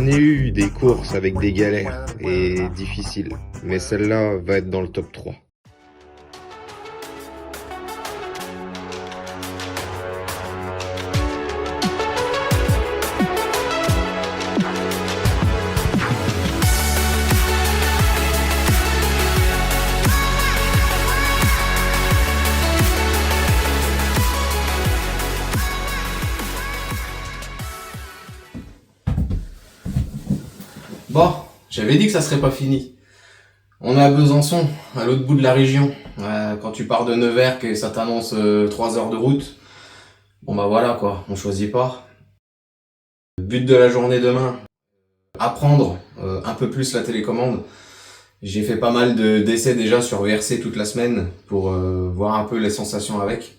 J'en ai eu des courses avec des galères et difficiles, mais celle-là va être dans le top 3. Bon, j'avais dit que ça serait pas fini. On est à Besançon, à l'autre bout de la région. Quand tu pars de Nevers et ça t'annonce 3 heures de route, bon bah voilà quoi, on choisit pas. Le but de la journée demain, apprendre un peu plus la télécommande. J'ai fait pas mal d'essais déjà sur VRC toute la semaine pour voir un peu les sensations avec.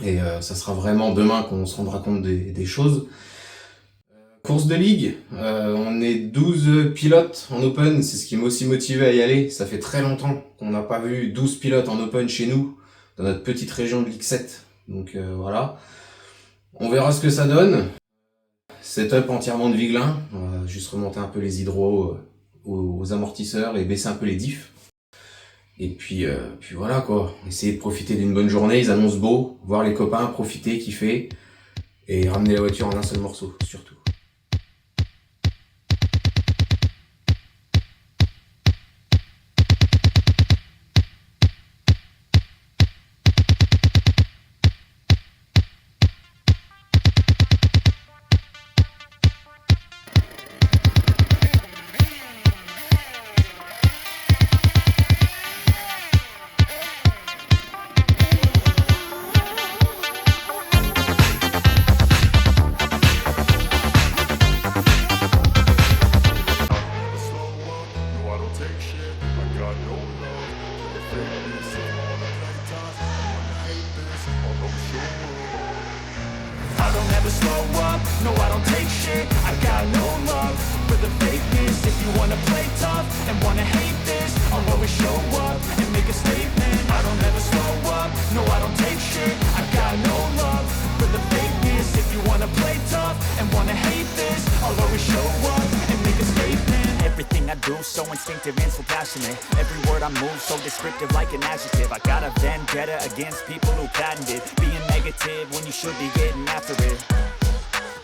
Et ça sera vraiment demain qu'on se rendra compte des choses. Course de ligue, on est 12 pilotes en open, c'est ce qui m'a aussi motivé à y aller. Ça fait très longtemps qu'on n'a pas vu 12 pilotes en open chez nous, dans notre petite région de Ligue 7. Donc voilà, on verra ce que ça donne. Setup entièrement de Viglin, juste remonter un peu les hydros aux amortisseurs et baisser un peu les diffs. Et puis voilà quoi, essayer de profiter d'une bonne journée, ils annoncent beau, voir les copains, profiter, kiffer, et ramener la voiture en un seul morceau, surtout. I don't ever slow up, no I don't take shit. I got no love for the fakeness. If you wanna play tough and wanna hate this, I'll always show up and make a statement. I don't ever slow up, no I don't take shit. I got no love for the fakeness. If you wanna play tough and wanna hate this, I'll always show up and make a statement. Everything I do so instinctive and so passionate. Every word I move so descriptive like an adjective. I got a vendetta against people who patented being negative when you should be getting after it.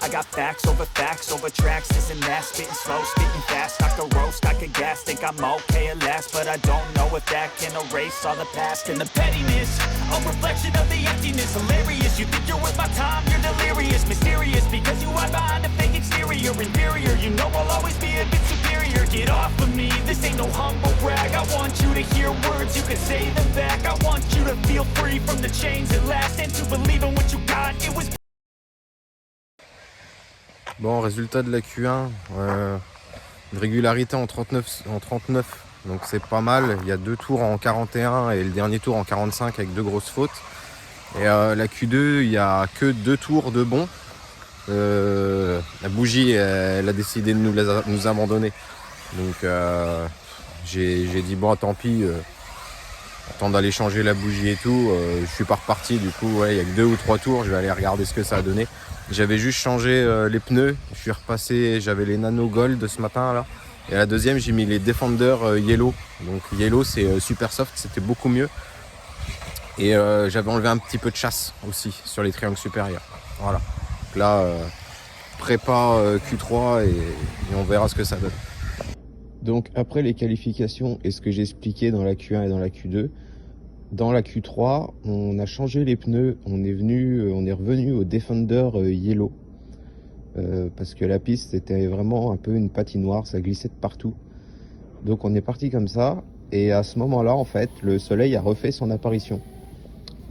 I got facts over tracks, this and that. Spitting slow, spitting fast, I could roast, I could gas. Think I'm okay at last, but I don't know if that can erase all the past. And the pettiness, a reflection of the emptiness. Hilarious, you think you're worth my time, you're delirious. Mysterious, because you hide behind a fake exterior. Inferior, you know I'll always be a bit superior. Get off of me, this ain't no humble brag. I want you to hear words, you can say them back. I want you to feel free from the chains at last, and to believe in what you got, it was. Bon, résultat de la Q1, une régularité en 39, donc c'est pas mal. Il y a 2 tours en 41 et le dernier tour en 45 avec 2 grosses fautes. Et la Q2, il n'y a que 2 tours de bons. La bougie, elle a décidé de nous abandonner. Donc j'ai dit bon, tant pis, temps d'aller changer la bougie et tout. Je suis pas reparti, du coup ouais, il y a que 2 ou 3 tours, je vais aller regarder ce que ça a donné. J'avais juste changé les pneus, je suis repassé, j'avais les Nano Gold ce matin là. Et à la deuxième, j'ai mis les Defender Yellow. Donc Yellow, c'est super soft, c'était beaucoup mieux. Et j'avais enlevé un petit peu de chasse aussi sur les triangles supérieurs. Voilà. Donc là, prépa Q3 et on verra ce que ça donne. Donc après les qualifications et ce que j'ai expliqué dans la Q1 et dans la Q2, dans la Q3, on a changé les pneus, on est revenu au Defender Yellow. Parce que la piste était vraiment un peu une patinoire, ça glissait de partout. Donc on est parti comme ça, et à ce moment-là, en fait, le soleil a refait son apparition.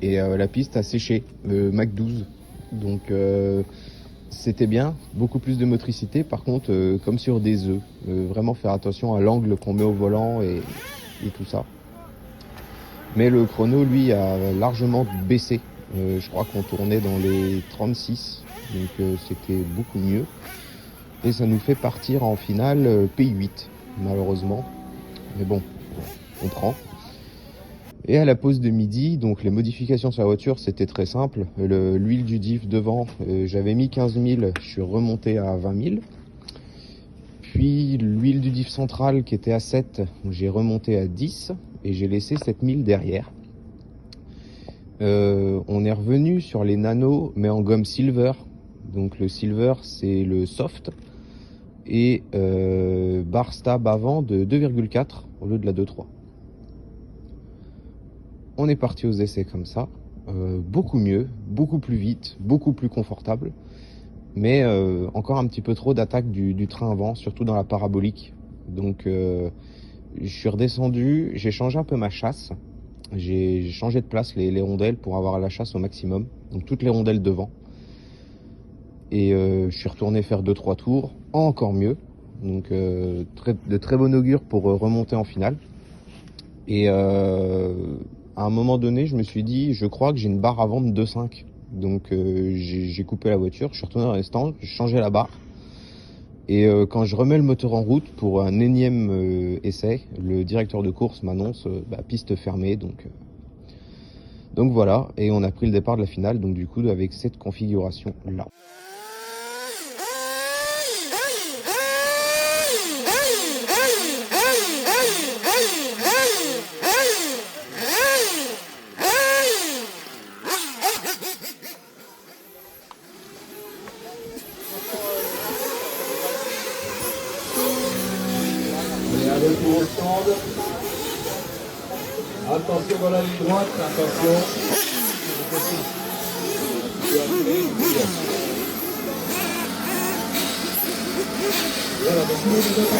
Et la piste a séché, Mach 12. Donc c'était bien, beaucoup plus de motricité, par contre, comme sur des œufs. Vraiment faire attention à l'angle qu'on met au volant et tout ça. Mais le chrono, lui, a largement baissé. Je crois qu'on tournait dans les 36, donc c'était beaucoup mieux. Et ça nous fait partir en finale P8, malheureusement. Mais bon, on prend. Et à la pause de midi, donc les modifications sur la voiture, c'était très simple. L'huile du diff devant, j'avais mis 15 000, je suis remonté à 20 000. Depuis l'huile du diff central qui était à 7, j'ai remonté à 10 et j'ai laissé 7000 derrière. On est revenu sur les nanos mais en gomme silver. Donc le silver c'est le soft et barre stab avant de 2,4 au lieu de la 2,3. On est parti aux essais comme ça, beaucoup mieux, beaucoup plus vite, beaucoup plus confortable, mais encore un petit peu trop d'attaque du train avant, surtout dans la parabolique. Donc je suis redescendu, j'ai changé un peu ma chasse, j'ai changé de place les rondelles pour avoir la chasse au maximum, donc toutes les rondelles devant. Et je suis retourné faire 2-3 tours, encore mieux, donc de très bon augure pour remonter en finale. Et à un moment donné, je me suis dit, je crois que j'ai une barre avant de 2,5. Donc j'ai coupé la voiture, je suis retourné dans les stands, j'ai changé la barre. Et quand je remets le moteur en route pour un énième essai, le directeur de course m'annonce piste fermée. Donc voilà, et on a pris le départ de la finale, donc du coup avec cette configuration là. Retour au stand. Attention dans la ligne droite, attention. Voilà, donc nous devons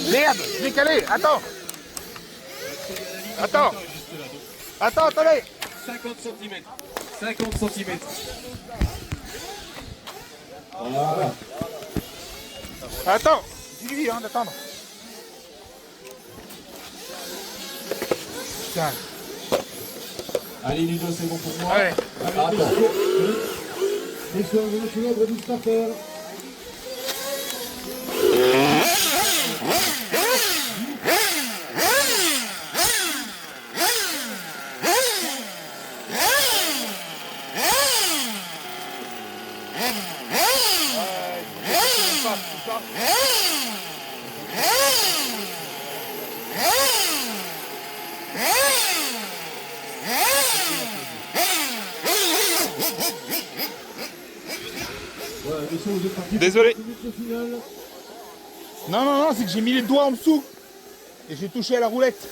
Merde, je l'ai calé, attends. Attendez. 50 cm. 50 cm. Voilà. Attends, dis-lui d'attendre. Tiens, Allez Ludo, c'est bon pour moi. allez. Attention. Et sur le célèbre du starter. Voilà, messieurs, vous êtes partis. Désolé. Pour le final. Non, c'est que j'ai mis les doigts en dessous. Et j'ai touché à la roulette.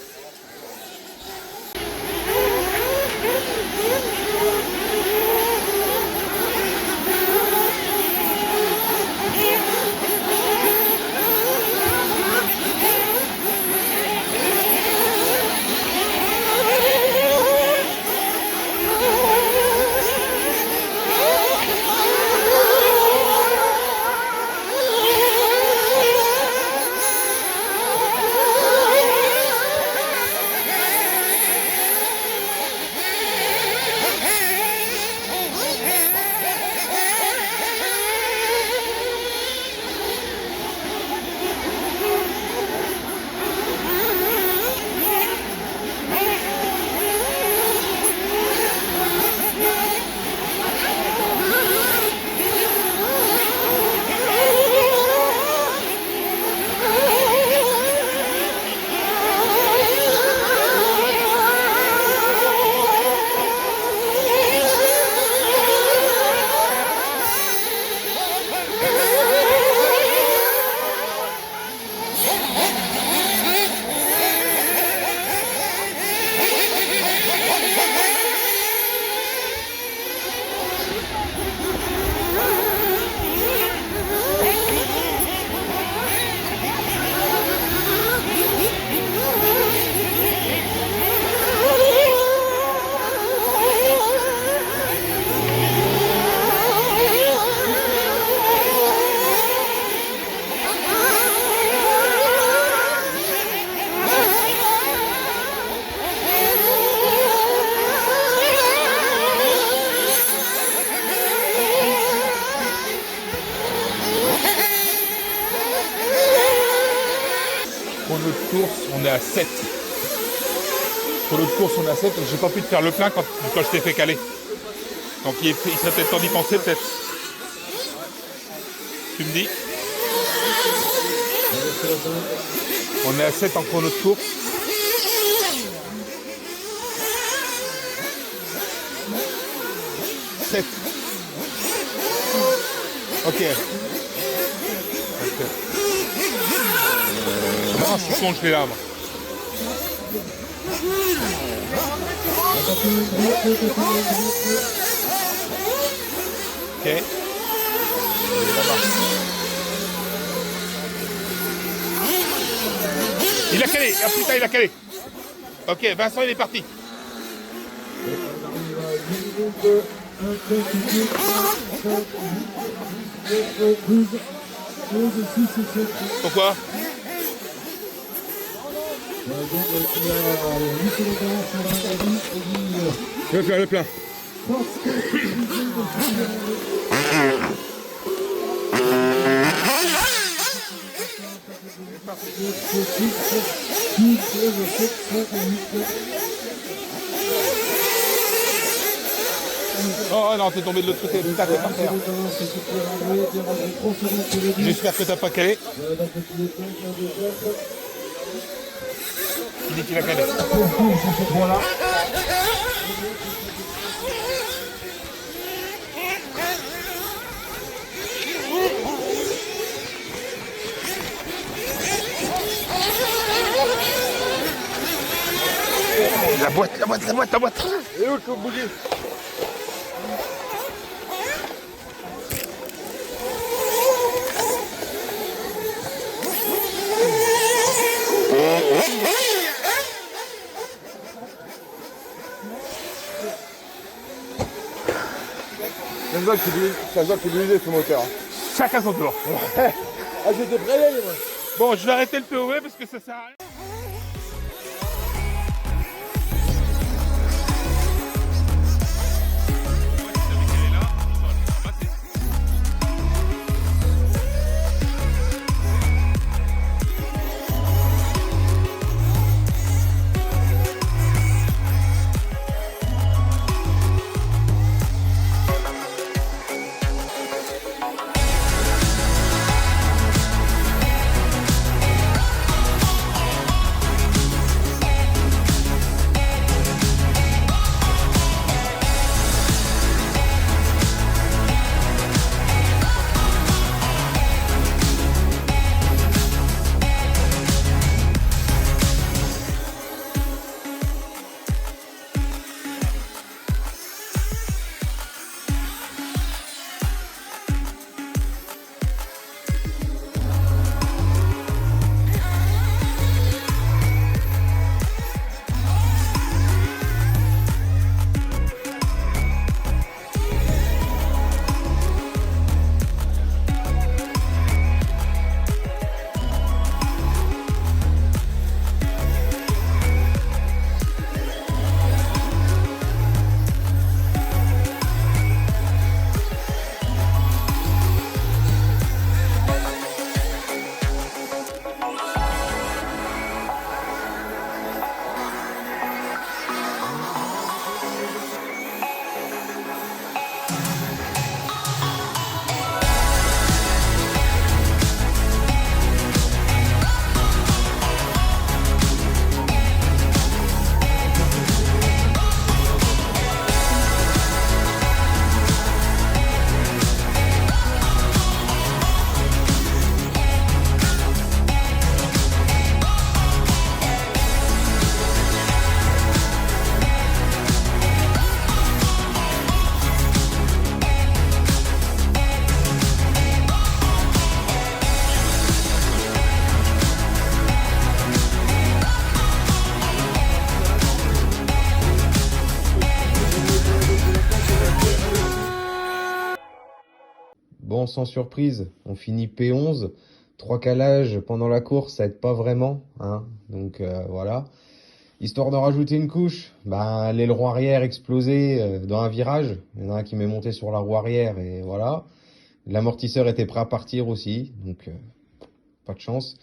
course, on est à 7. Pour l'autre course, on est à 7. J'ai pas pu te faire le plein quand je t'ai fait caler. Donc il serait peut-être temps d'y penser, peut-être. Tu me dis? On est à 7 en chrono de course. Ok. Non, je suis con, je l'ai là, moi. Ok. Il a calé. Ah putain, il a calé. Ok, Vincent, il est parti. Pourquoi? Je vais faire le plein. Oh non, t'es tombé de l'autre côté, putain, t'es par terre. J'espère que t'as pas calé. Il dit qu'il a calé. Voilà. La boîte. Et où le bouger? Ça se voit qu'il est usé ce moteur. Chacun son tour. Ah, j'étais prêt là, moi. Bon, je vais arrêter le POV parce que ça sert à rien. Bon, sans surprise, on finit P11. 3 calages pendant la course, ça aide pas vraiment, hein. Donc voilà. Histoire de rajouter une couche, l'aileron arrière explosé dans un virage. Il y en a un qui m'est monté sur la roue arrière et voilà. L'amortisseur était prêt à partir aussi, donc pas de chance.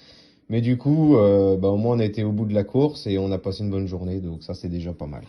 Mais du coup, au moins on a été au bout de la course et on a passé une bonne journée, donc ça c'est déjà pas mal.